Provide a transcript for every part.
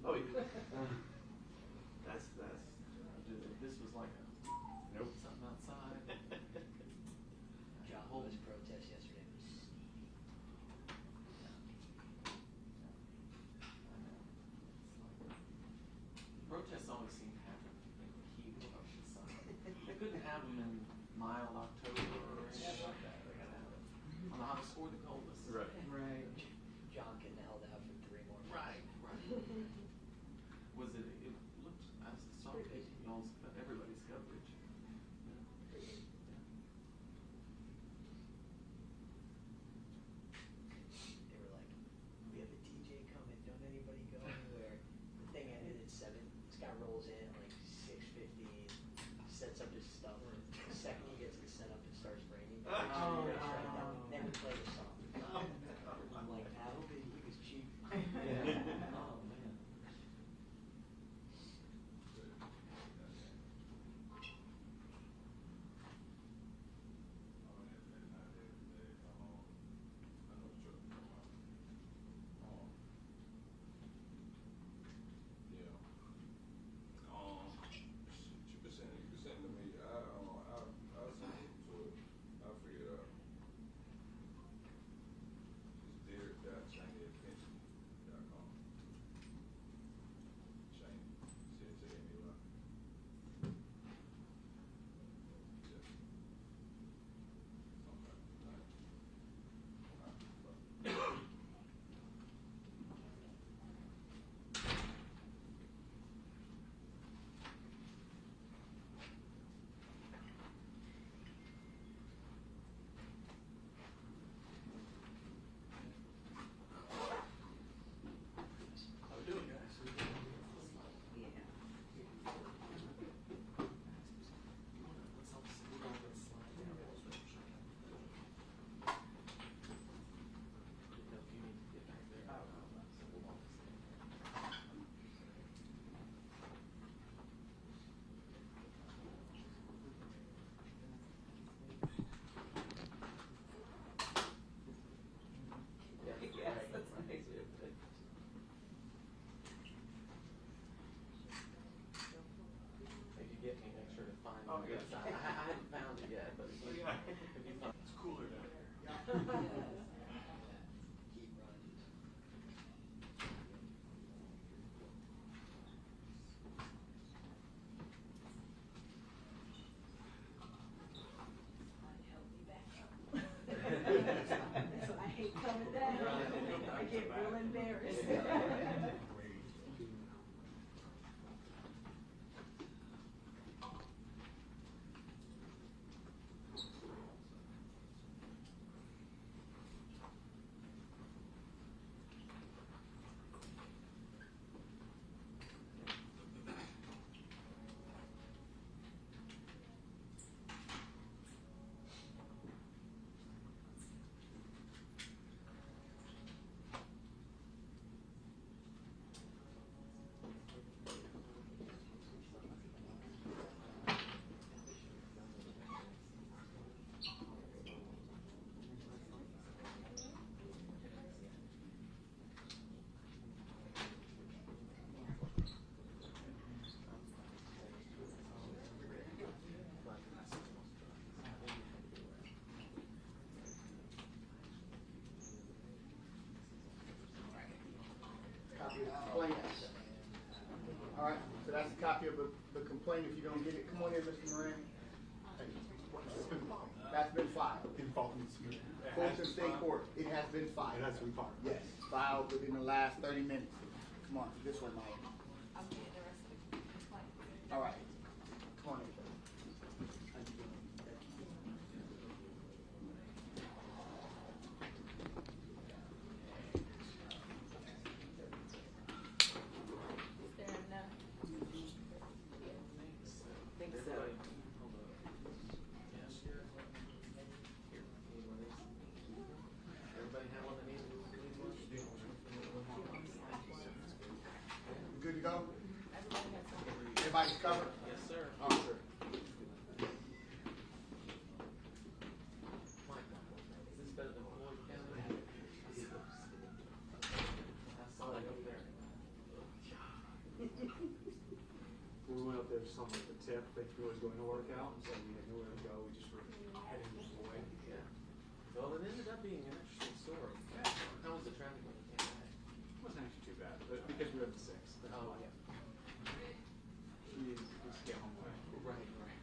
Oh, yeah. That's, this was like a, nope, something outside. John Lewis protest yesterday was Protests always seem to happen in the heat of the sun. They couldn't have them in mild October or anything like that. They gotta have it on the hottest or the coldest. Right. right. John couldn't have held out for 3 more months. Right. Was it? It looked. I saw y'all's, everybody's coverage. Yeah. They were like, "We have a DJ coming. Don't anybody go anywhere." The thing ended at 7. This guy rolls in at like 6:15, sets up his stuff. The second he gets to set up, it starts raining. Then we play the song. I'm like, "That'll be." He was cheap. Yeah. Oh man. You can send it to me. I'll send it to it. I'll figure it out. It's dear.shinyattention.com. Shiny. C-H-A-N-E-Y. Yeah. Okay. All right. How we doing, guys? Yes, that's nice. If you get me, make sure to find Oh, it. yeah. I haven't found it yet, but if you find it's cooler down here. Keep running. So I hate coming down. I get real embarrassed. Copy of the complaint. All right, so that's a copy of the complaint. If you don't get it, come on in, Mr. Moran. That's been filed. In Fulton State. Fulton State Court. It has been filed. It has been filed. Yes, filed within the last 30 minutes. Come on, this way, Mike. I'll get the rest of the complaint. All right, come on in. Is there enough? Think so. Everybody, hold on. Yes, here. Here, need one of these. Everybody have one that needs one? You good to go? Everybody has something. Everybody's covered? Yes, sir. All right, sir. Is this better than Floyd County? I saw it up there. when we went up there to somewhere at the tip, they threw us going to work out, and so we had nowhere to go. We just were heading this way. Yeah. Well, it ended up being an interesting story. Yeah. How was the traffic when you came back? It wasn't actually too bad, but because we were at the 6. That's Oh, why. yeah. We just get home late. Right, right.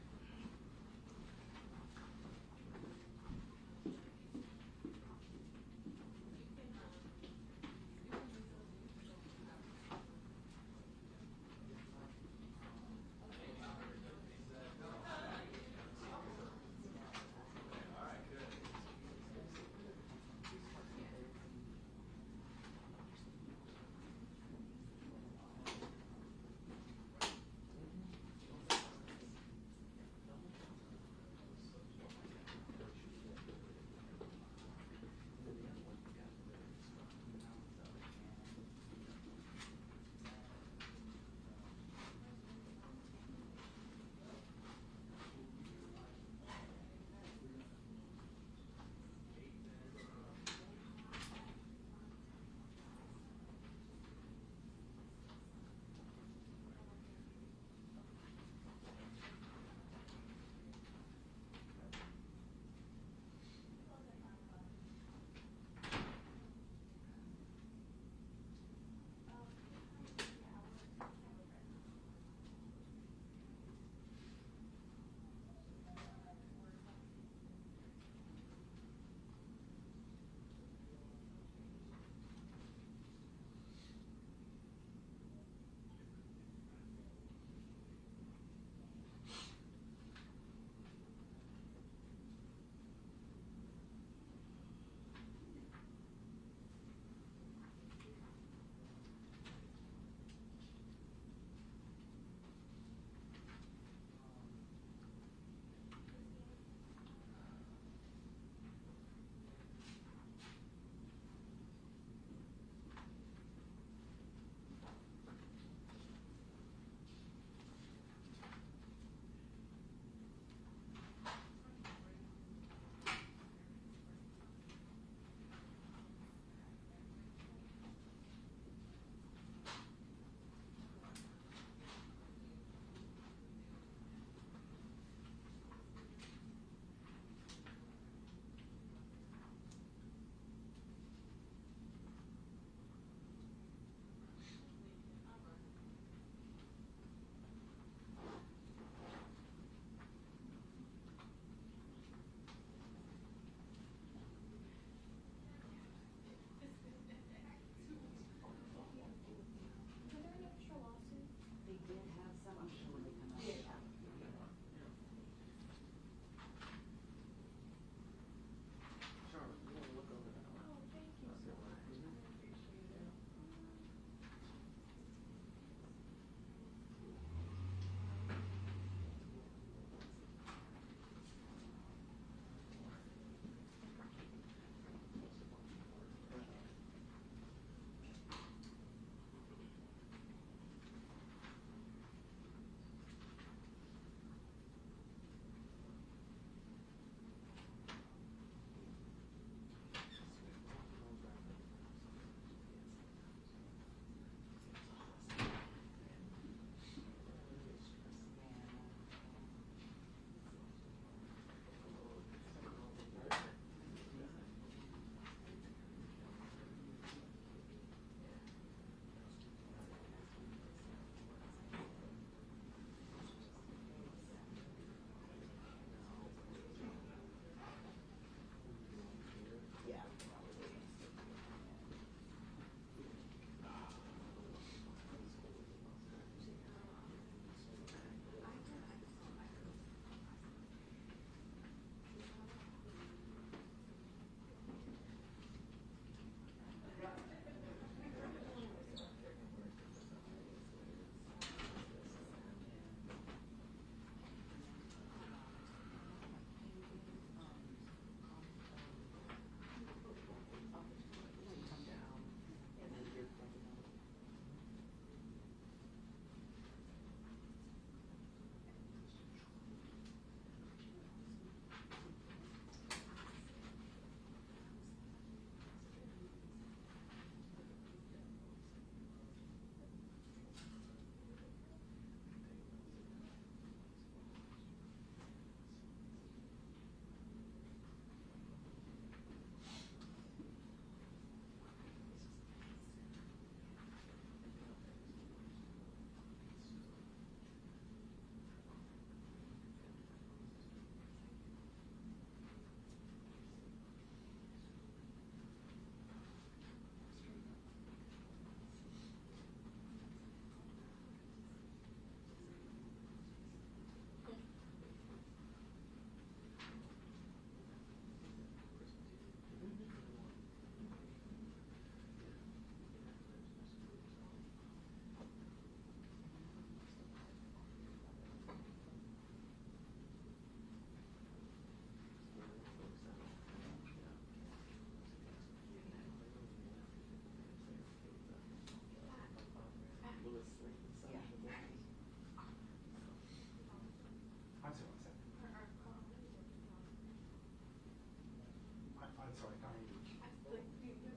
I'm sorry, I can't hear you.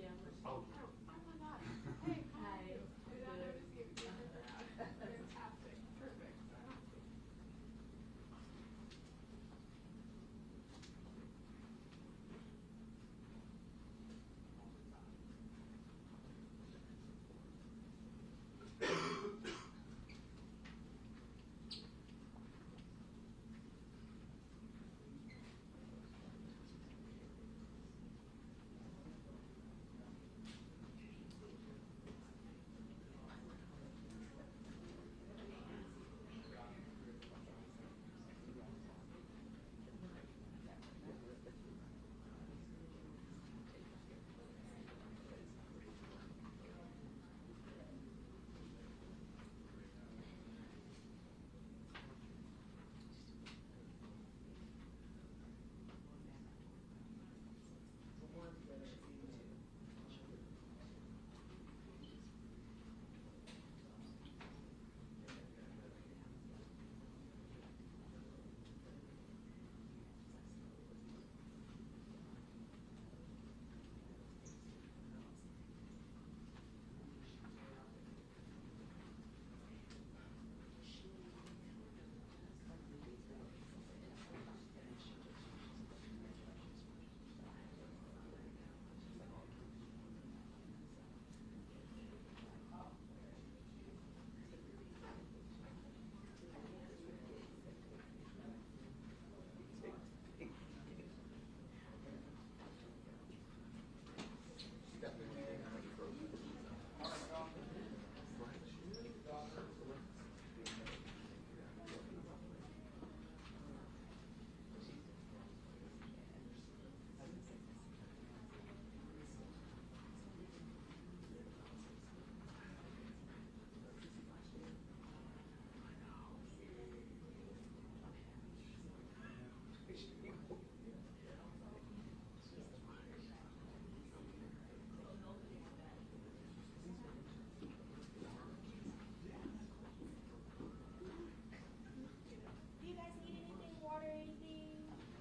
Yeah. Oh. Hi.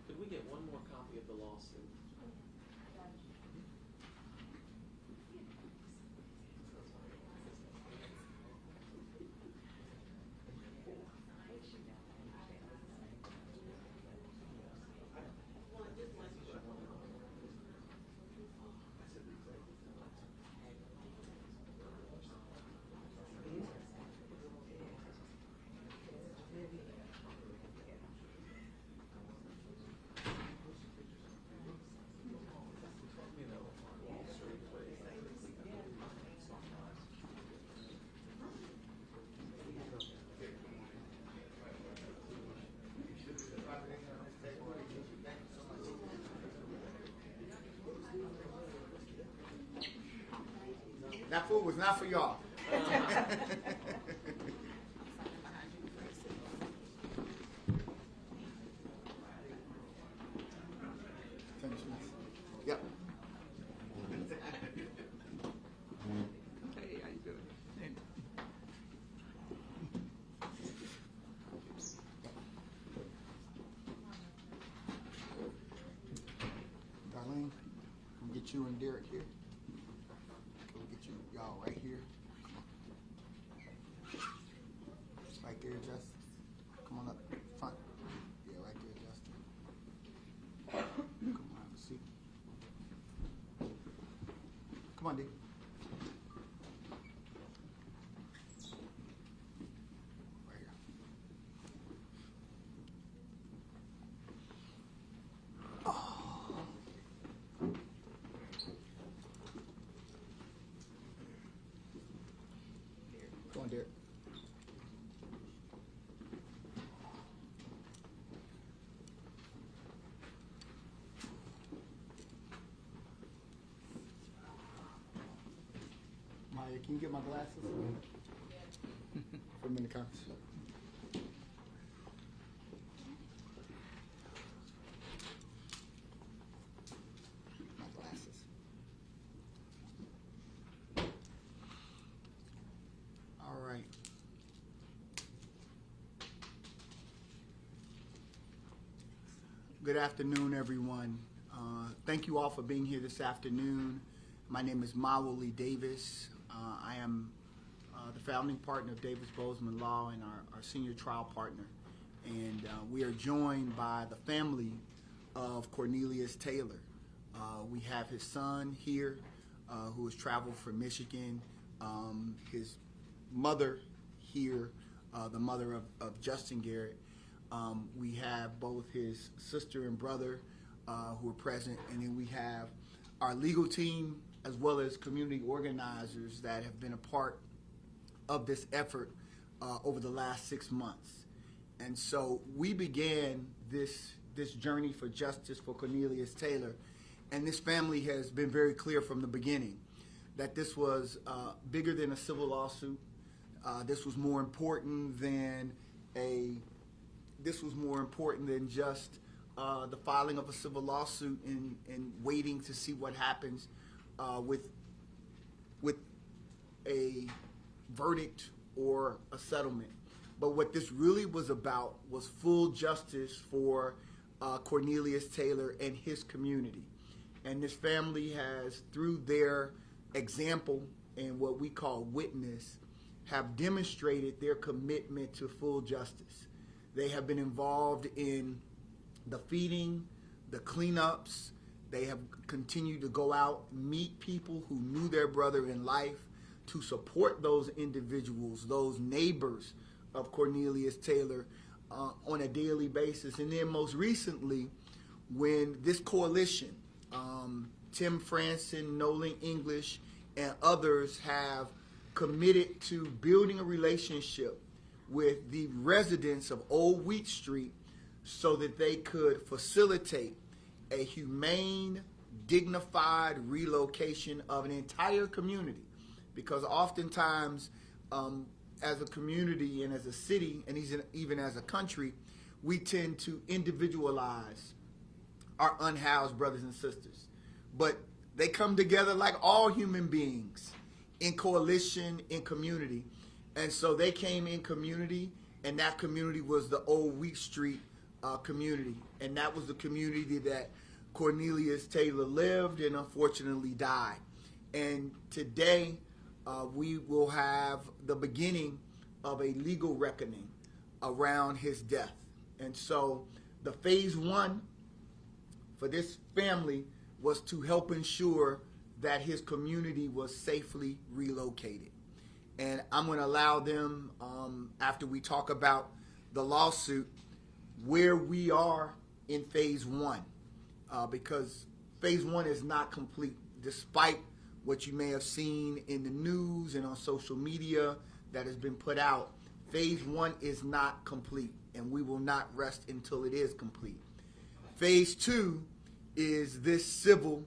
Could we get one more copy of the lawsuit? That food was not for y'all. Yep. Hey, how you doing? Darlene, can we get you and Derek here? Can we get you, y'all right here? Right there, Justin. Come on up front. Yeah, right there, Justin. Come on, have a seat. Come on, D. Right here. Come on, Derek. Maya, can you get my glasses? For a minute, conference. My glasses. All right. Good afternoon, everyone. thank you all for being here this afternoon. My name is Mawuli Davis. I am the founding partner of Davis Bozeman Law and our senior trial partner. And we are joined by the family of Cornelius Taylor. We have his son here who has traveled from Michigan, his mother here, the mother of Justin Garrett. We have both his sister and brother who are present, and then we have our legal team as well as community organizers that have been a part of this effort over the last 6 months. And so we began this journey for justice for Cornelius Taylor, and this family has been very clear from the beginning that this was bigger than a civil lawsuit. This was more important than just the filing of a civil lawsuit and waiting to see what happens with a verdict or a settlement. But what this really was about was full justice for Cornelius Taylor and his community. And this family has, through their example and what we call witness, have demonstrated their commitment to full justice. They have been involved in the feeding, the cleanups. They have continued to go out, meet people who knew their brother in life, to support those individuals, those neighbors of Cornelius Taylor on a daily basis. And then most recently, when this coalition, Tim Franson, Nolan English, and others have committed to building a relationship with the residents of Old Wheat Street so that they could facilitate a humane, dignified relocation of an entire community. Because oftentimes, as a community and as a city, and even as a country, we tend to individualize our unhoused brothers and sisters. But they come together like all human beings, in coalition, in community. And so they came in community, and that community was the Old Wheat Street community. And that was the community that Cornelius Taylor lived and unfortunately died. And today, we will have the beginning of a legal reckoning around his death. And so the phase one for this family was to help ensure that his community was safely relocated. And I'm going to allow them, after we talk about the lawsuit, where we are in phase one, because phase one is not complete, despite what you may have seen in the news and on social media that has been put out. Phase one is not complete, and we will not rest until it is complete. Phase two is this civil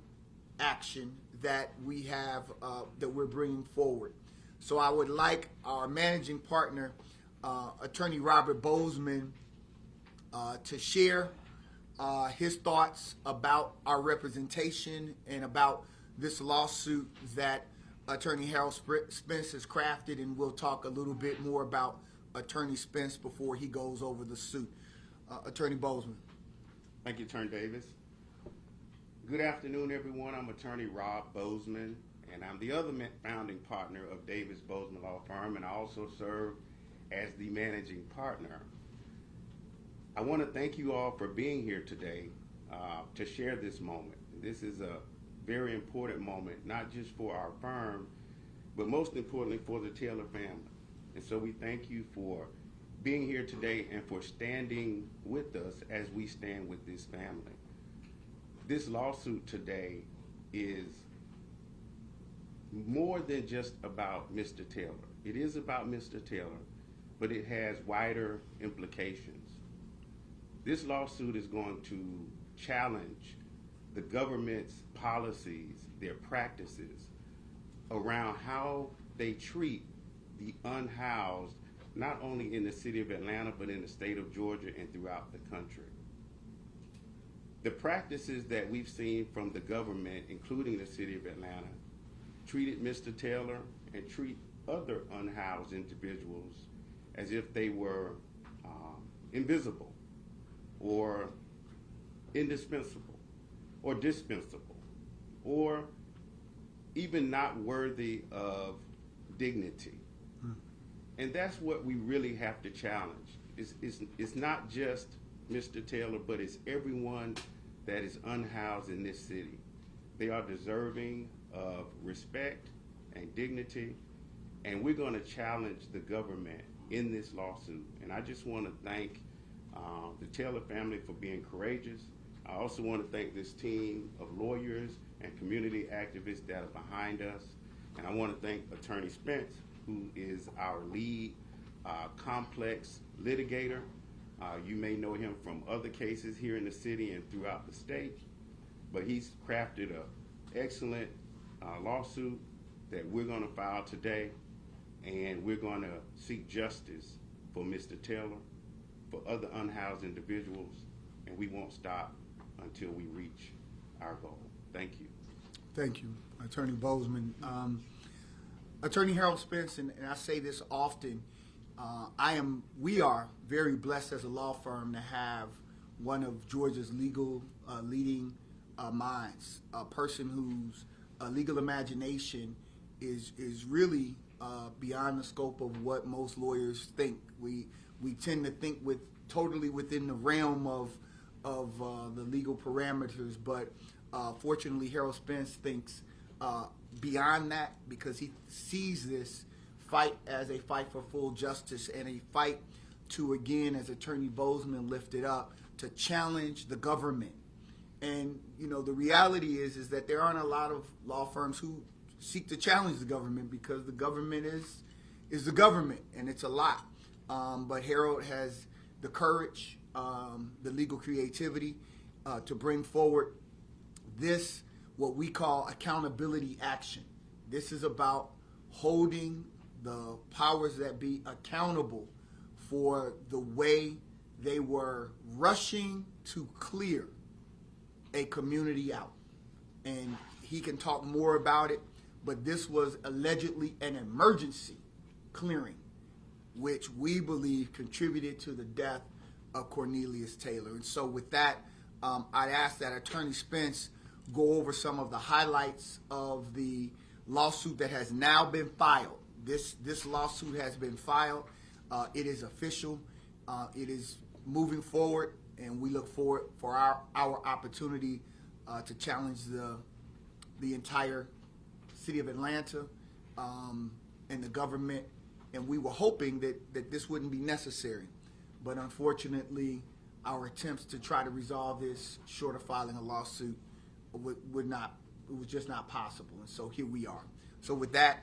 action that we have, that we're bringing forward. So I would like our managing partner, Attorney Robert Bozeman, to share his thoughts about our representation and about this lawsuit that Attorney Harold Spence has crafted, and we'll talk a little bit more about Attorney Spence before he goes over the suit. Attorney Bozeman. Thank you, Attorney Davis. Good afternoon, everyone. I'm Attorney Rob Bozeman, and I'm the other founding partner of Davis Bozeman Law Firm, and I also serve as the managing partner. I want to thank you all for being here today to share this moment. This is a very important moment, not just for our firm, but most importantly for the Taylor family. And so we thank you for being here today and for standing with us as we stand with this family. This lawsuit today is more than just about Mr. Taylor. It is about Mr. Taylor, but it has wider implications. This lawsuit is going to challenge the government's policies, their practices around how they treat the unhoused, not only in the city of Atlanta, but in the state of Georgia and throughout the country. The practices that we've seen from the government, including the city of Atlanta, treated Mr. Taylor and treat other unhoused individuals as if they were invisible or indispensable or dispensable, or even not worthy of dignity. And that's what we really have to challenge. It's not just Mr. Taylor, but it's everyone that is unhoused in this city. They are deserving of respect and dignity, and we're going to challenge the government in this lawsuit. And I just want to thank the Taylor family for being courageous. I also want to thank this team of lawyers and community activists that are behind us. And I want to thank Attorney Spence, who is our lead complex litigator. You may know him from other cases here in the city and throughout the state, but he's crafted an excellent lawsuit that we're going to file today, and we're going to seek justice for Mr. Taylor, for other unhoused individuals, and we won't stop until we reach our goal. Thank you. Thank you, Attorney Bozeman. Attorney Harold Spence, and I say this often, we are very blessed as a law firm to have one of Georgia's leading minds, a person whose legal imagination is really beyond the scope of what most lawyers think. We tend to think totally within the realm of the legal parameters, but fortunately Harold Spence thinks beyond that, because he sees this fight as a fight for full justice and a fight to, again, as Attorney Bozeman lifted up, to challenge the government. And the reality is that there aren't a lot of law firms who seek to challenge the government, because the government is the government, and it's a lot. But Harold has the courage, the legal creativity to bring forward this, what we call accountability action. This is about holding the powers that be accountable for the way they were rushing to clear a community out. And he can talk more about it, but this was allegedly an emergency clearing, which we believe contributed to the death of Cornelius Taylor. And so with that, I'd ask that Attorney Spence go over some of the highlights of the lawsuit that has now been filed. This lawsuit has been filed. It is official. It is moving forward, and we look forward for our opportunity to challenge the entire city of Atlanta and the government. And we were hoping that this wouldn't be necessary, but unfortunately, our attempts to try to resolve this short of filing a lawsuit it was just not possible. And so here we are. So with that,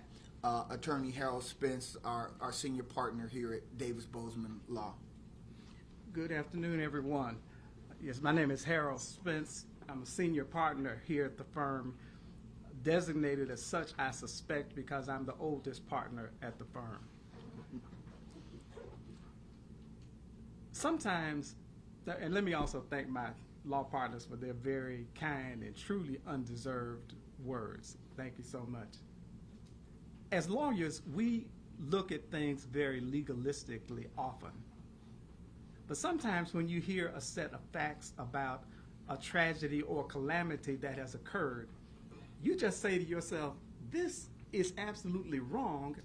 Attorney Harold Spence, our senior partner here at Davis Bozeman Law. Good afternoon, everyone. Yes, my name is Harold Spence. I'm a senior partner here at the firm, designated as such, I suspect, because I'm the oldest partner at the firm. Sometimes, and let me also thank my law partners for their very kind and truly undeserved words. Thank you so much. As lawyers, we look at things very legalistically often. But sometimes when you hear a set of facts about a tragedy or calamity that has occurred, you just say to yourself, this is absolutely wrong,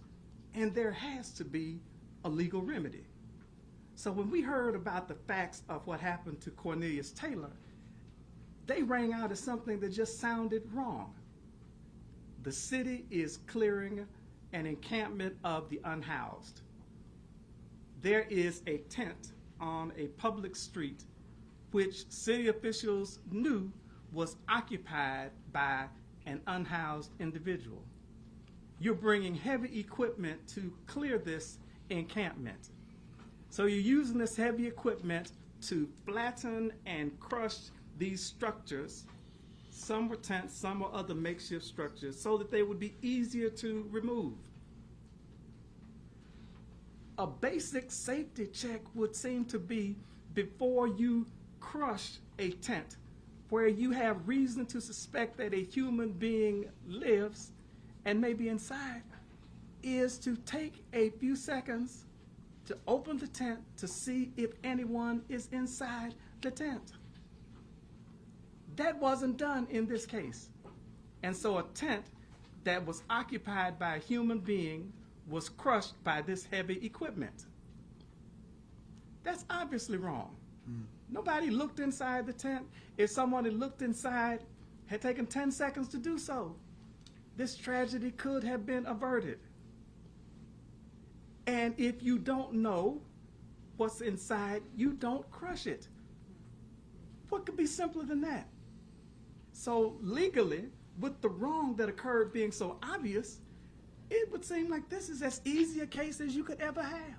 and there has to be a legal remedy. So when we heard about the facts of what happened to Cornelius Taylor, they rang out as something that just sounded wrong. The city is clearing an encampment of the unhoused. There is a tent on a public street which city officials knew was occupied by an unhoused individual. You're bringing heavy equipment to clear this encampment. So you're using this heavy equipment to flatten and crush these structures. Some were tents, some were other makeshift structures, so that they would be easier to remove. A basic safety check would seem to be, before you crush a tent where you have reason to suspect that a human being lives and may be inside, is to take a few seconds to open the tent to see if anyone is inside the tent. That wasn't done in this case. And so a tent that was occupied by a human being was crushed by this heavy equipment. That's obviously wrong. Nobody looked inside the tent. If someone had looked inside, had taken 10 seconds to do so, this tragedy could have been averted. And if you don't know what's inside, you don't crush it. What could be simpler than that? So legally, with the wrong that occurred being so obvious, it would seem like this is as easy a case as you could ever have.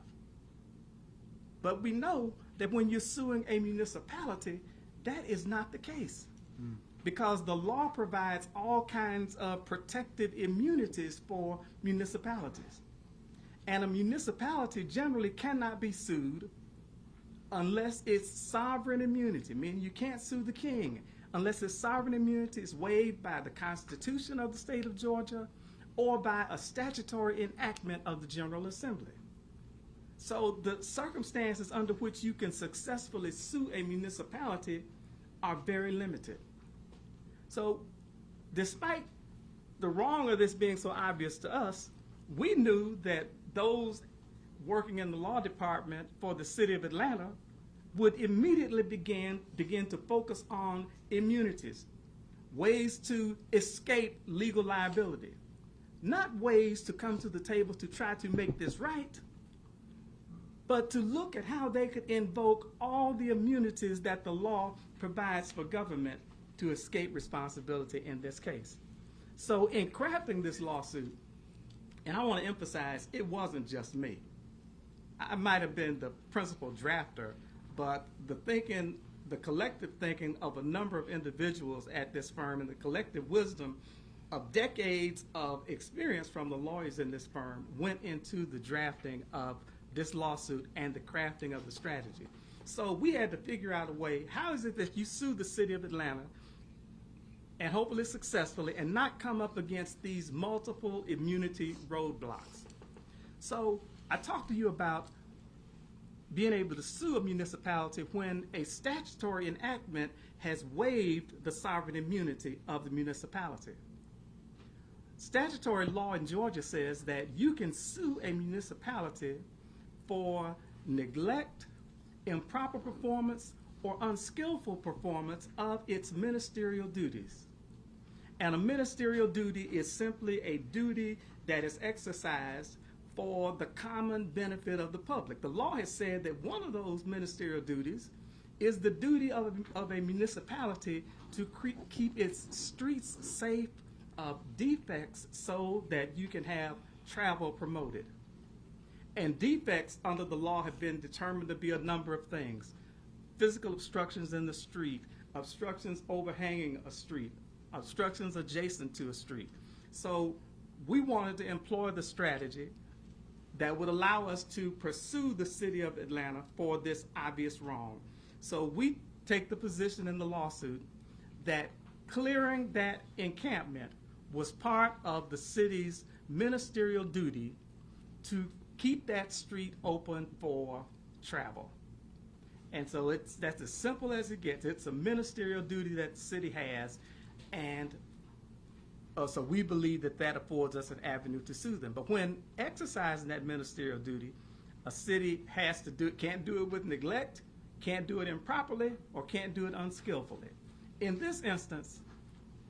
But we know that when you're suing a municipality, that is not the case. Because the law provides all kinds of protective immunities for municipalities. And a municipality generally cannot be sued unless it's sovereign immunity, meaning you can't sue the king unless its sovereign immunity is waived by the Constitution of the state of Georgia or by a statutory enactment of the General Assembly. So the circumstances under which you can successfully sue a municipality are very limited. So despite the wrong of this being so obvious to us, we knew that those working in the law department for the city of Atlanta would immediately begin to focus on immunities, ways to escape legal liability, not ways to come to the table to try to make this right, but to look at how they could invoke all the immunities that the law provides for government to escape responsibility in this case. So in crafting this lawsuit, and I want to emphasize, it wasn't just me. I might have been the principal drafter, but the collective thinking of a number of individuals at this firm and the collective wisdom of decades of experience from the lawyers in this firm went into the drafting of this lawsuit and the crafting of the strategy. So we had to figure out a way, how is it that you sue the city of Atlanta and hopefully successfully and not come up against these multiple immunity roadblocks? So I talked to you about being able to sue a municipality when a statutory enactment has waived the sovereign immunity of the municipality. Statutory law in Georgia says that you can sue a municipality for neglect, improper performance, or unskillful performance of its ministerial duties. And a ministerial duty is simply a duty that is exercised for the common benefit of the public. The law has said that one of those ministerial duties is the duty of a municipality to keep its streets safe of defects so that you can have travel promoted. And defects under the law have been determined to be a number of things. Physical obstructions in the street, obstructions overhanging a street, obstructions adjacent to a street. So we wanted to employ the strategy that would allow us to pursue the city of Atlanta for this obvious wrong. So we take the position in the lawsuit that clearing that encampment was part of the city's ministerial duty to keep that street open for travel. And so that's as simple as it gets. It's a ministerial duty that the city has, and so we believe that affords us an avenue to sue them. But when exercising that ministerial duty, a city can't do it with neglect, can't do it improperly, or can't do it unskillfully. In this instance,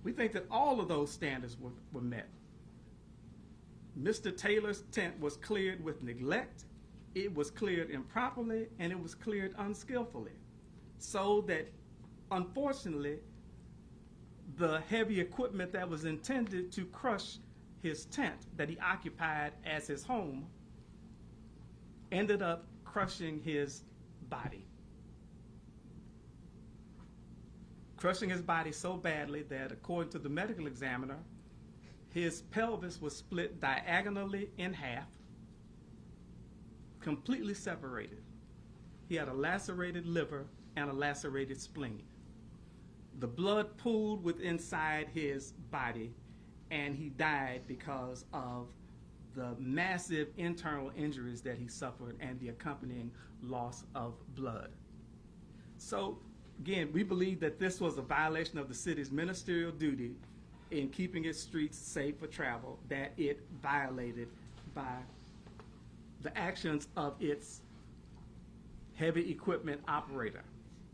we think that all of those standards were met. Mr. Taylor's tent was cleared with neglect, it was cleared improperly, and it was cleared unskillfully. So that, unfortunately, the heavy equipment that was intended to crush his tent that he occupied as his home ended up crushing his body. Crushing his body so badly that, according to the medical examiner, his pelvis was split diagonally in half, completely separated. He had a lacerated liver and a lacerated spleen. The blood pooled within inside his body, and he died because of the massive internal injuries that he suffered and the accompanying loss of blood. So again, we believe that this was a violation of the city's ministerial duty in keeping its streets safe for travel, that it violated by the actions of its heavy equipment operator.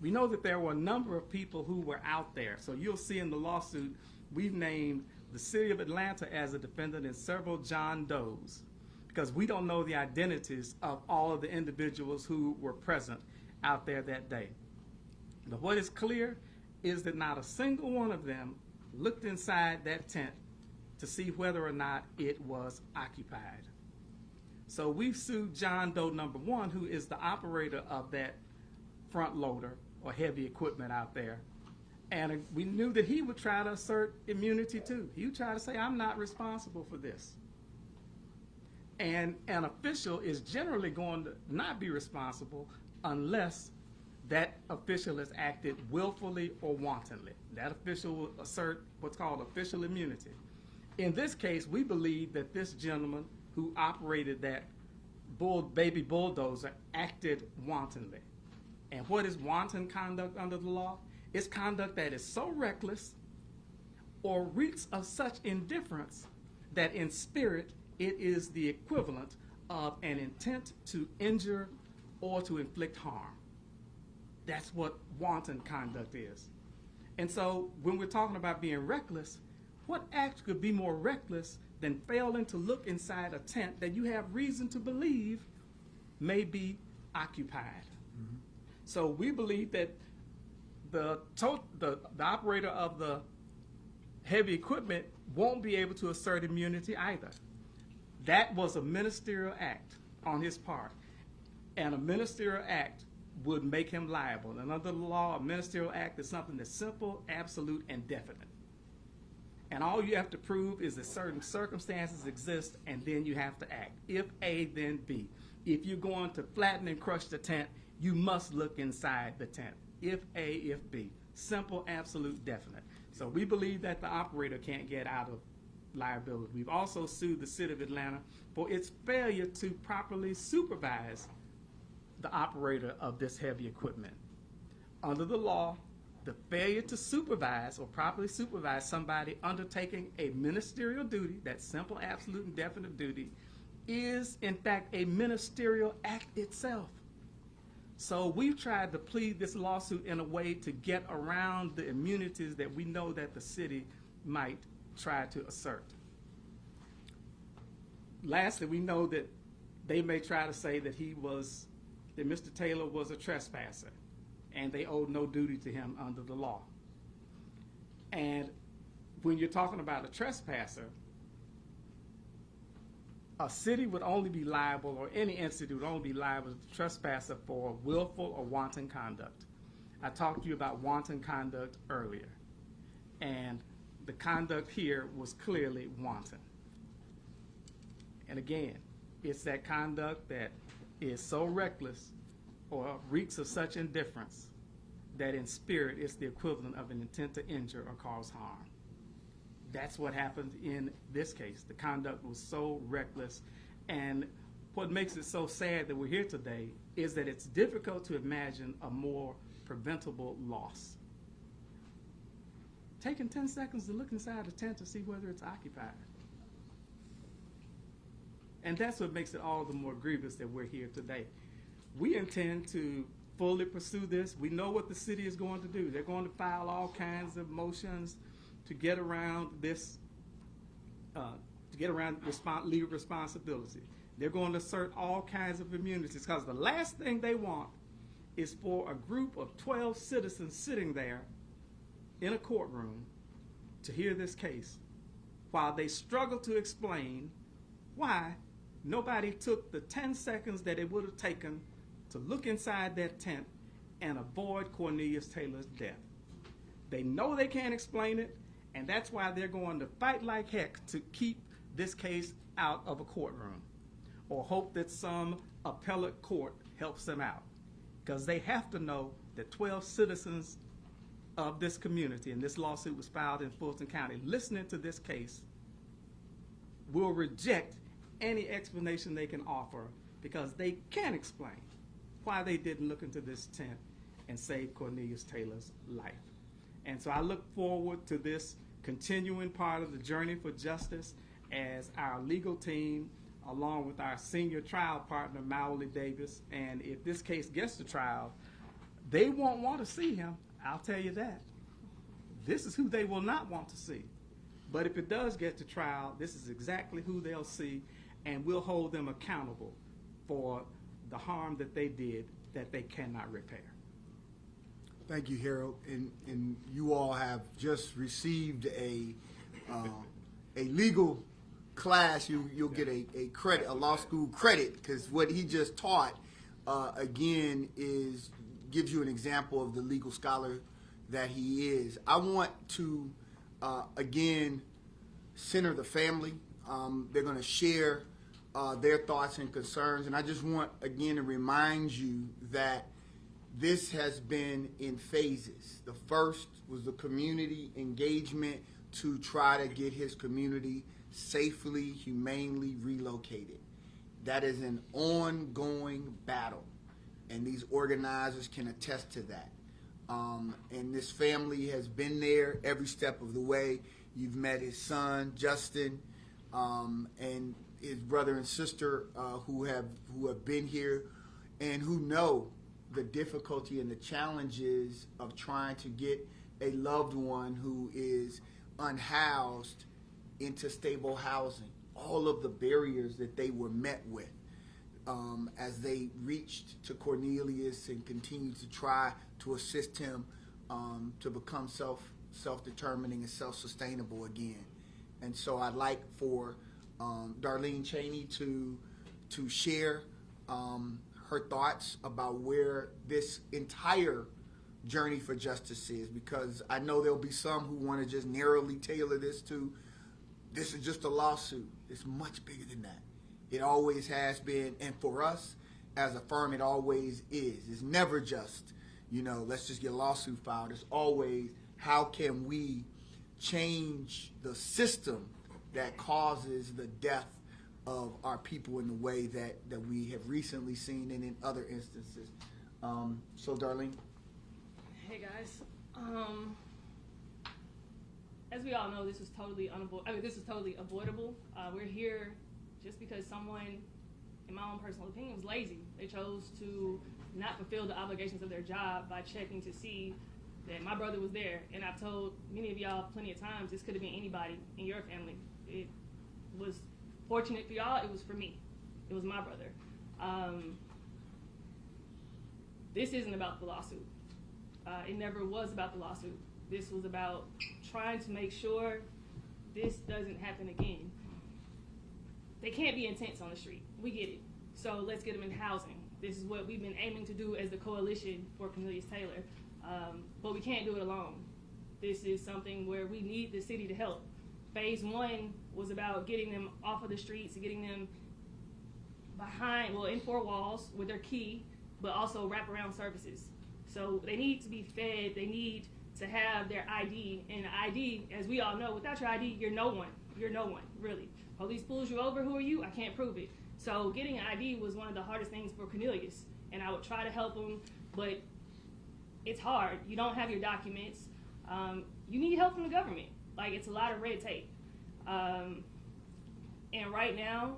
We know that there were a number of people who were out there. So you'll see in the lawsuit, we've named the city of Atlanta as a defendant in several John Does, because we don't know the identities of all of the individuals who were present out there that day. But what is clear is that not a single one of them looked inside that tent to see whether or not it was occupied. So we've sued John Doe number 1, who is the operator of that front loader or heavy equipment out there. And we knew that he would try to assert immunity too. He would try to say, I'm not responsible for this. And an official is generally going to not be responsible unless that official has acted willfully or wantonly. That official will assert what's called official immunity. In this case, we believe that this gentleman who operated that baby bulldozer acted wantonly. And what is wanton conduct under the law? It's conduct that is so reckless or reeks of such indifference that in spirit it is the equivalent of an intent to injure or to inflict harm. That's what wanton conduct is. And so when we're talking about being reckless, what act could be more reckless than failing to look inside a tent that you have reason to believe may be occupied? Mm-hmm. So we believe that the operator of the heavy equipment won't be able to assert immunity either. That was a ministerial act on his part, and a ministerial act would make him liable. And under the law, a ministerial act is something that's simple, absolute, and definite. And all you have to prove is that certain circumstances exist, and then you have to act. If A, then B. If you're going to flatten and crush the tent, you must look inside the tent. If A, if B. Simple, absolute, definite. So we believe that the operator can't get out of liability. We've also sued the city of Atlanta for its failure to properly supervise the operator of this heavy equipment. Under the law, the failure to supervise or properly supervise somebody undertaking a ministerial duty, that simple, absolute, and definite duty, is in fact a ministerial act itself. So we've tried to plead this lawsuit in a way to get around the immunities that we know that the city might try to assert. Lastly, we know that they may try to say that that Mr. Taylor was a trespasser and they owed no duty to him under the law. And when you're talking about a trespasser, a city would only be liable, or any entity would only be liable to the trespasser for willful or wanton conduct. I talked to you about wanton conduct earlier, and the conduct here was clearly wanton. And again, it's that conduct that is so reckless or reeks of such indifference that in spirit it's the equivalent of an intent to injure or cause harm. That's what happened in this case. The conduct was so reckless, and what makes it so sad that we're here today is that it's difficult to imagine a more preventable loss. Taking 10 seconds to look inside the tent to see whether it's occupied. And that's what makes it all the more grievous that we're here today. We intend to fully pursue this. We know what the city is going to do. They're going to file all kinds of motions to get around this, legal responsibility. They're going to assert all kinds of immunities, because the last thing they want is for a group of 12 citizens sitting there in a courtroom to hear this case while they struggle to explain why nobody took the 10 seconds that it would have taken to look inside that tent and avoid Cornelius Taylor's death. They know they can't explain it, and that's why they're going to fight like heck to keep this case out of a courtroom, or hope that some appellate court helps them out. Because they have to know that 12 citizens of this community, and this lawsuit was filed in Fulton County, listening to this case, will reject any explanation they can offer, because they can't explain why they didn't look into this tent and save Cornelius Taylor's life. And so I look forward to this continuing part of the journey for justice as our legal team, along with our senior trial partner, Maoli Davis, and if this case gets to trial, they won't want to see him, I'll tell you that. This is who they will not want to see. But if it does get to trial, this is exactly who they'll see, and we'll hold them accountable for the harm that they did that they cannot repair. Thank you, Harold. And you all have just received a legal class. You'll get a credit, a law school credit, because what he just taught again gives you an example of the legal scholar that he is. I want to again center the family. They're going to share their thoughts and concerns, and I just want again to remind you that this has been in phases. The first was the community engagement to try to get his community safely, humanely relocated. That is an ongoing battle, and these organizers can attest to that. And this family has been there every step of the way. You've met his son, Justin, and his brother and sister who have been here and who know the difficulty and the challenges of trying to get a loved one who is unhoused into stable housing. All of the barriers that they were met with as they reached to Cornelius and continued to try to assist him to become self-determining and self-sustainable again. And so I'd like for Darlene Cheney to share her thoughts about where this entire journey for justice is, because I know there'll be some who want to just narrowly tailor this to, this is just a lawsuit. It's much bigger than that. It always has been, and for us as a firm, it always is. It's never just, let's just get a lawsuit filed. It's always, how can we change the system that causes the death of our people in the way that we have recently seen and in other instances. So Darlene. Hey guys. As we all know, this was totally avoidable. We're here just because someone, in my own personal opinion, was lazy. They chose to not fulfill the obligations of their job by checking to see that my brother was there. And I've told many of y'all plenty of times, this could have been anybody in your family. It was fortunate for y'all, it was for me. It was my brother. This isn't about the lawsuit. It never was about the lawsuit. This was about trying to make sure this doesn't happen again. They can't be intense on the street. We get it. So let's get them in housing. This is what we've been aiming to do as the coalition for Cornelius Taylor. But we can't do it alone. This is something where we need the city to help. Phase 1 was about getting them off of the streets, getting them in 4 walls with their key, but also wraparound services. So they need to be fed, they need to have their ID, and ID, as we all know, without your ID, you're no one. You're no one, really. Police pulls you over, who are you? I can't prove it. So getting an ID was one of the hardest things for Cornelius, and I would try to help him, but it's hard. You don't have your documents. You need help from the government. Like, it's a lot of red tape. And right now,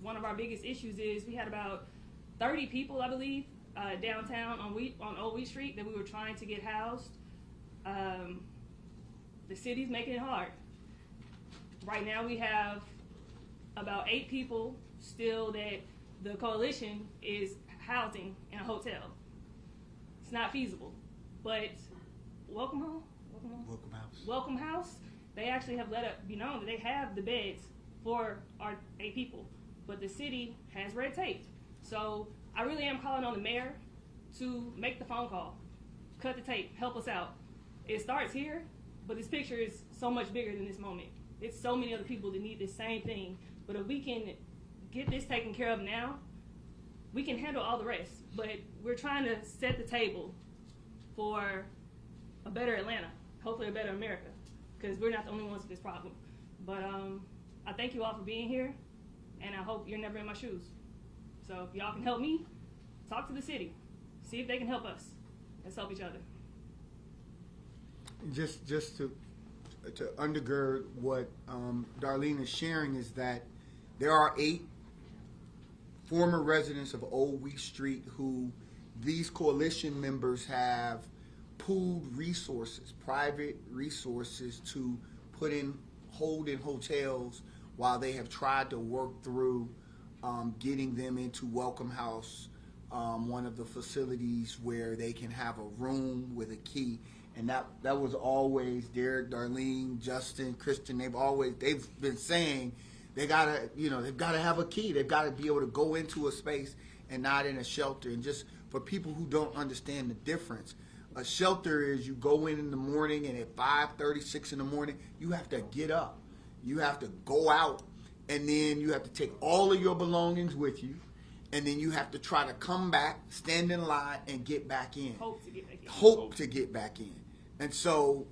one of our biggest issues is we had about 30 people, I believe, downtown on Old Wheat Street that we were trying to get housed. The city's making it hard. Right now we have about 8 people still that the coalition is housing in a hotel. It's not feasible. But Welcome House, they actually have let it be known that they have the beds for our 8 people, but the city has red tape. So I really am calling on the mayor to make the phone call, cut the tape, help us out. It starts here, but this picture is so much bigger than this moment. It's so many other people that need the same thing. But if we can get this taken care of now, we can handle all the rest. But we're trying to set the table for a better Atlanta, hopefully a better America, because we're not the only ones with this problem. But I thank you all for being here, and I hope you're never in my shoes. So if y'all can help me, talk to the city, see if they can help us. Let's help each other. Just to undergird what Darlene is sharing is that there are 8 former residents of Old Wheat Street who these coalition members have pooled resources, private resources, to hold in hotels while they have tried to work through getting them into Welcome House, one of the facilities where they can have a room with a key. And that was always Derek, Darlene, Justin, Kristen. They've been saying they've got to have a key. They've got to be able to go into a space and not in a shelter. And just for people who don't understand the difference, a shelter is you go in the morning, and at 5:30, 6 in the morning, you have to get up. You have to go out, and then you have to take all of your belongings with you, and then you have to try to come back, stand in line, and get back in. Hope to get back in. Hope to get back in. And so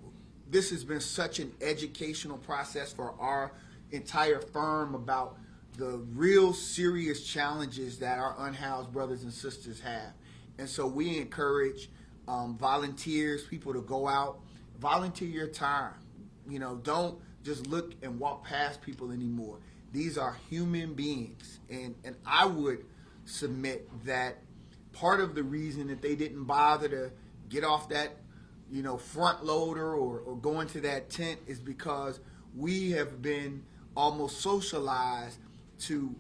this has been such an educational process for our entire firm about the real serious challenges that our unhoused brothers and sisters have. And so we encourage volunteers, people to go out, volunteer your time. Don't just look and walk past people anymore. These are human beings. And I would submit that part of the reason that they didn't bother to get off that front loader or go into that tent is because we have been almost socialized to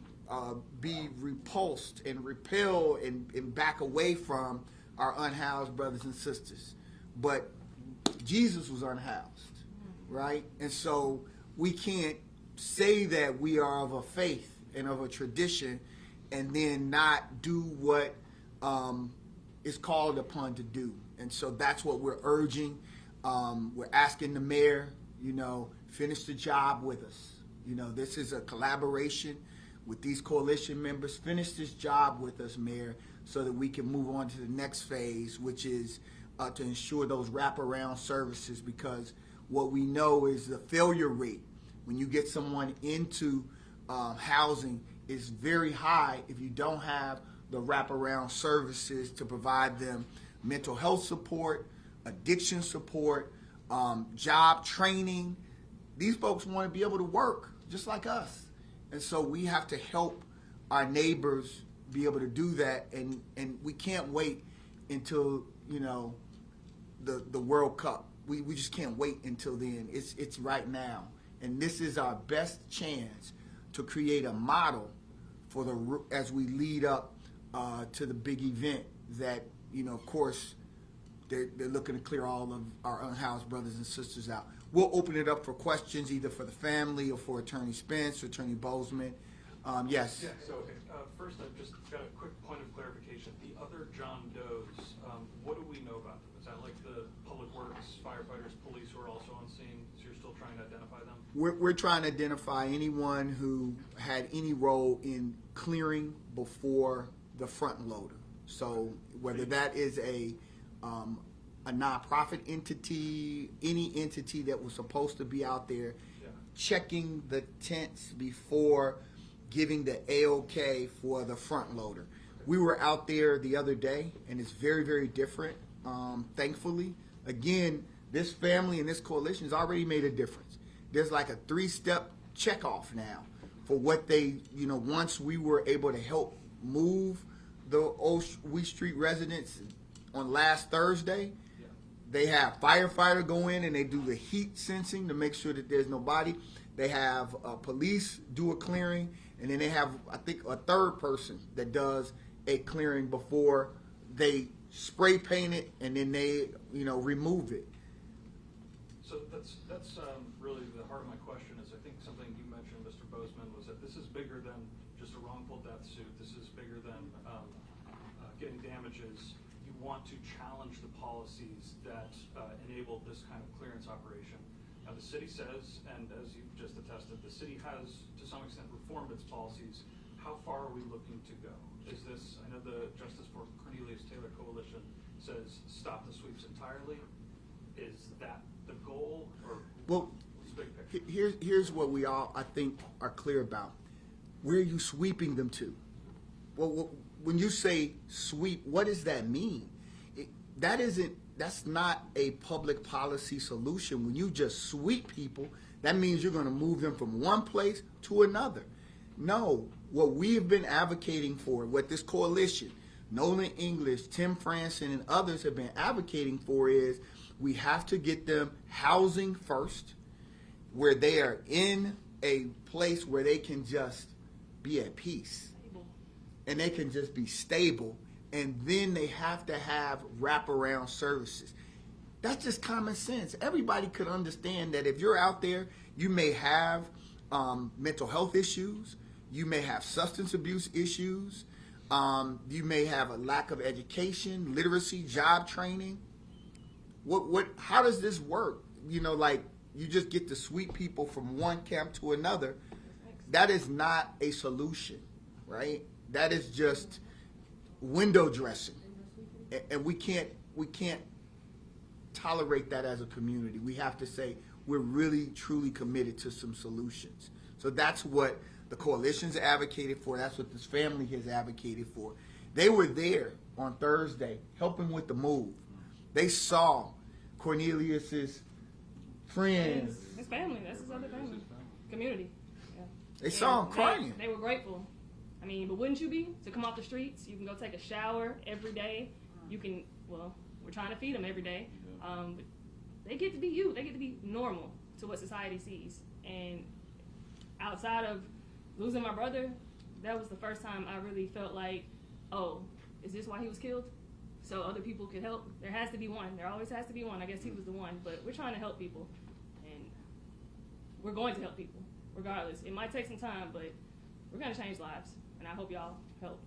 be repulsed and repel and back away from our unhoused brothers and sisters. But Jesus was unhoused, right? And so we can't say that we are of a faith and of a tradition and then not do what is called upon to do. And so that's what we're urging. We're asking the mayor, finish the job with us. This is a collaboration with these coalition members. Finish this job with us, Mayor, so that we can move on to the next phase, which is to ensure those wraparound services, because what we know is the failure rate when you get someone into housing is very high if you don't have the wraparound services to provide them mental health support, addiction support, job training. These folks want to be able to work just like us. And so we have to help our neighbors be able to do that. And we can't wait until, the World Cup. We just can't wait until then. It's right now. And this is our best chance to create a model for as we lead up to the big event that, of course, they're looking to clear all of our unhoused brothers and sisters out. We'll open it up for questions, either for the family or for Attorney Spence or Attorney Bozeman. Yes? Yeah, so first I've just got a quick point of clarification. The other John Does, what do we know about them? Is that like the public works, firefighters, police who are also on scene? So you're still trying to identify them? We're trying to identify anyone who had any role in clearing before the front loader. So whether that is a nonprofit entity, any entity that was supposed to be out there checking the tents before giving the AOK for the front loader. We were out there the other day, and it's very, very different, thankfully. Again, this family and this coalition has already made a difference. There's like a 3-step check-off now for what they, once we were able to help move the Old Wheat Street residents on last Thursday, they have firefighter go in and they do the heat sensing to make sure that there's nobody. They have police do a clearing, and then they have, I think, a third person that does a clearing before they spray paint it and then they, remove it. So that's really the heart of my question. Is I think something you mentioned, Mr. Bozeman, was that this is bigger than just a wrongful death suit. This is bigger than getting damages. You want to challenge the policies that enable this kind of clearance operation. Now, the city says, and as you've just attested, the city has, to some extent, reformed its policies. How far are we looking to go? Is this, I know the Justice for Cornelius Taylor Coalition says stop the sweeps entirely. Is that the goal, or well, what's the big picture? Here's what we all, I think, are clear about. Where are you sweeping them to? Well, when you say sweep, what does that mean? that's not a public policy solution. When you just sweep people, that means you're going to move them from one place to another. No, what we have been advocating for, what this coalition, Nolan English, Tim Franson, and others have been advocating for is we have to get them housing first, where they are in a place where they can just be at peace. And they can just be stable. And then they have to have wraparound services. That's just common sense. Everybody could understand that if you're out there, you may have mental health issues. You may have substance abuse issues. You may have a lack of education, literacy, job training. How does this work? You know, like you just get to sweep people from one camp to another. That is not a solution, right? That is just window dressing, and we can't tolerate that as a community. We have to say we're really truly committed to some solutions. So that's what the coalition's advocated for. That's what this family has advocated for. They were there on Thursday helping with the move. They saw Cornelius's friends. His family. That's his other family. Community. Yeah. They saw him crying. They were grateful. I mean, but wouldn't you be? To come off the streets, you can go take a shower every day. You can, well, we're trying to feed them every day. But they get to be you. They get to be normal to what society sees. And outside of losing my brother, that was the first time I really felt like, oh, is this why he was killed? So other people could help? There has to be one. There always has to be one. I guess he was the one. But we're trying to help people. And we're going to help people, regardless. It might take some time, but we're going to change lives. And I hope y'all help.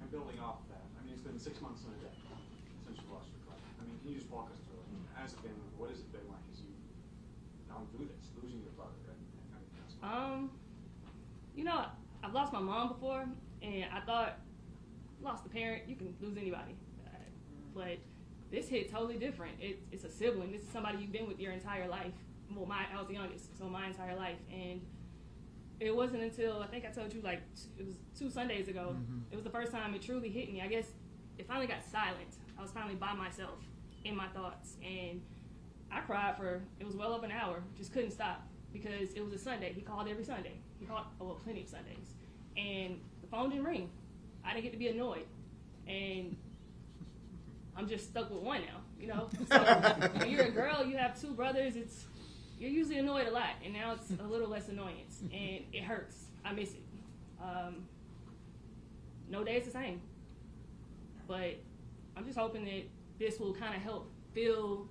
And building off that, I mean, it's been 6 months and a day since you lost your brother. I mean, can you just walk us through it? Has it been, what has it been like as you've gone through this, losing your brother? You know, I've lost my mom before, and I thought, lost a parent, you can lose anybody. But this hit totally different. It's a sibling. This is somebody you've been with your entire life. Well, I was the youngest, so my entire life. And it wasn't until, I think I told you, like, it was 2 Sundays ago, it was the first time it truly hit me. I guess it finally got silent. I was finally by myself in my thoughts. And I cried for, it was well over an hour, just couldn't stop because it was a Sunday. He called every Sunday. He called, well, plenty of Sundays. And the phone didn't ring. I didn't get to be annoyed. And I'm just stuck with one now, you know? So when you're a girl, you have 2 brothers, you're usually annoyed a lot, and now it's a little less annoyance, and it hurts. I miss it. No day is the same. But I'm just hoping that this will kind of help fill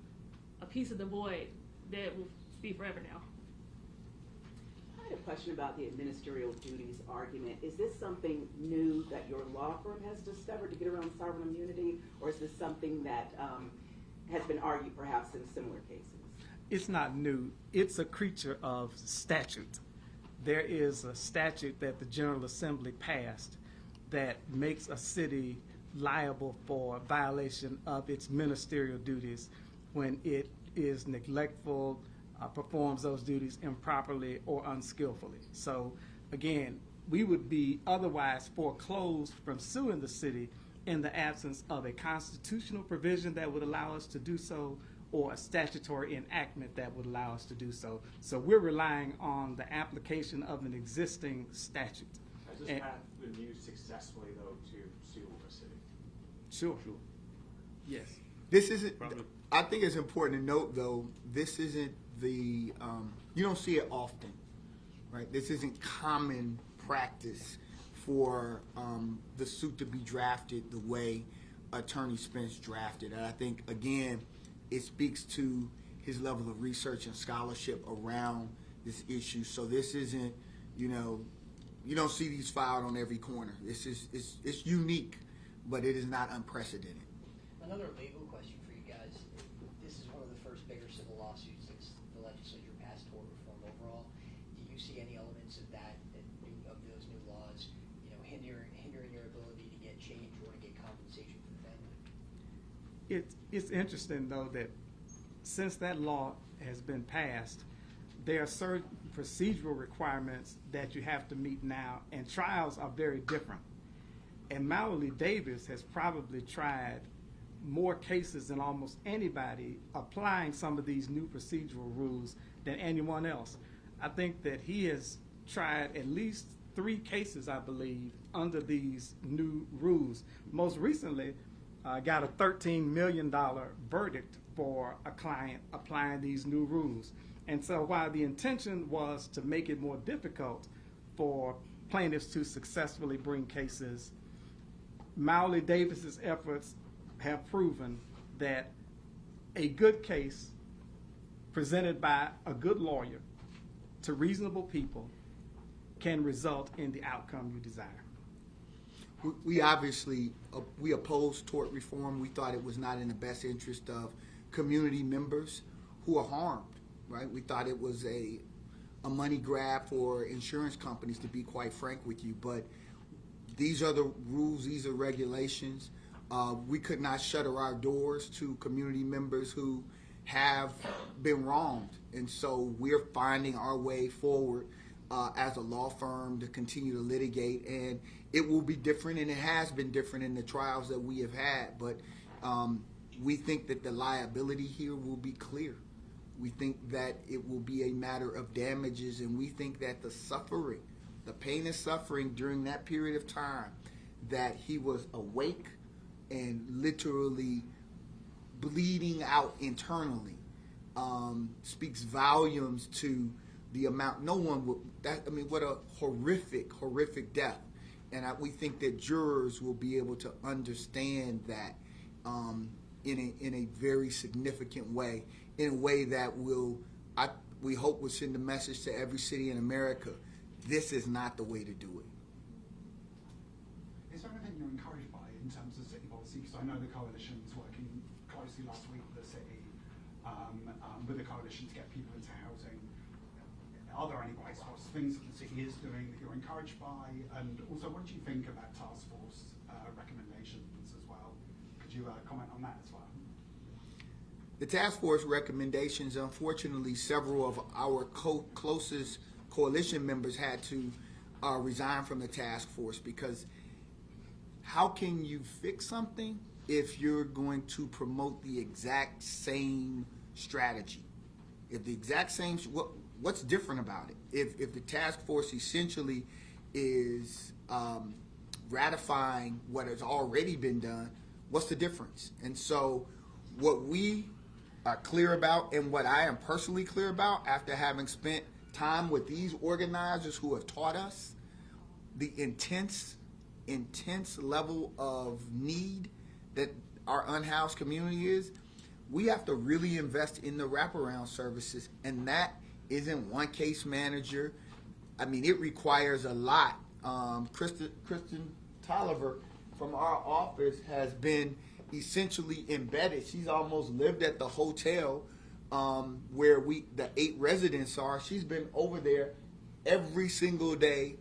a piece of the void that will be forever now. I had a question about the ministerial duties argument. Is this something new that your law firm has discovered to get around sovereign immunity, or is this something that has been argued perhaps in similar cases? It's not new. It's a creature of statute. There is a statute that the General Assembly passed that makes a city liable for violation of its ministerial duties when it is neglectful, performs those duties improperly or unskillfully. So again, we would be otherwise foreclosed from suing the city in the absence of a constitutional provision that would allow us to do so, or a statutory enactment that would allow us to do so. So we're relying on the application of an existing statute. Has this path been used successfully, though, to sue a city? Sure. Yes. This isn't, I think it's important to note, though, this isn't the, you don't see it often, right? This isn't common practice for the suit to be drafted the way Attorney Spence drafted. And I think, again, it speaks to his level of research and scholarship around this issue. So this isn't, you know, you don't see these filed on every corner. This is, it's unique, but it is not unprecedented. Another legal question for you guys. This is one of the first bigger civil lawsuits since the legislature passed tort reform overall. Do you see any elements of that, of those new laws, you know, hindering your ability to get change or to get compensation from the family? It's interesting, though, that since that law has been passed, there are certain procedural requirements that you have to meet now, and trials are very different. And Mallory Davis has probably tried more cases than almost anybody applying some of these new procedural rules than anyone else. I think that he has tried at least 3 cases, I believe, under these new rules. Most recently, got a $13 million verdict for a client applying these new rules. And so while the intention was to make it more difficult for plaintiffs to successfully bring cases, Mowley Davis's efforts have proven that a good case presented by a good lawyer to reasonable people can result in the outcome you desire. We obviously, we opposed tort reform. We thought it was not in the best interest of community members who are harmed, right? We thought it was a money grab for insurance companies, to be quite frank with you. But these are the rules, these are regulations. We could not shutter our doors to community members who have been wronged. And so we're finding our way forward as a law firm to continue to litigate, and it will be different, and it has been different in the trials that we have had, but we think that the liability here will be clear. We think that it will be a matter of damages, and we think that the suffering, the pain and suffering during that period of time that he was awake and literally bleeding out internally speaks volumes to the amount. No one would, what a horrific death. And we think that jurors will be able to understand that in a very significant way, in a way that we hope will send a message to every city in America. This is not the way to do it. Is there anything you're encouraged by in terms of city policy? Because I know the coalition was working closely last week with the city, with the coalition to get people into housing. Are there any bright spots, things that the city is doing that you're encouraged by? And also, what do you think about task force recommendations as well? Could you comment on that as well? The task force recommendations, unfortunately, several of our closest coalition members had to resign from the task force, because how can you fix something if you're going to promote the exact same strategy? If the exact same, what's different about it? If the task force essentially is ratifying what has already been done, what's the difference? And so what we are clear about, and what I am personally clear about after having spent time with these organizers who have taught us the intense level of need that our unhoused community is, we have to really invest in the wraparound services, and that isn't one case manager. I mean, it requires a lot. Kristen Tolliver from our office has been essentially embedded. She's almost lived at the hotel where the 8 residents are. She's been over there every single day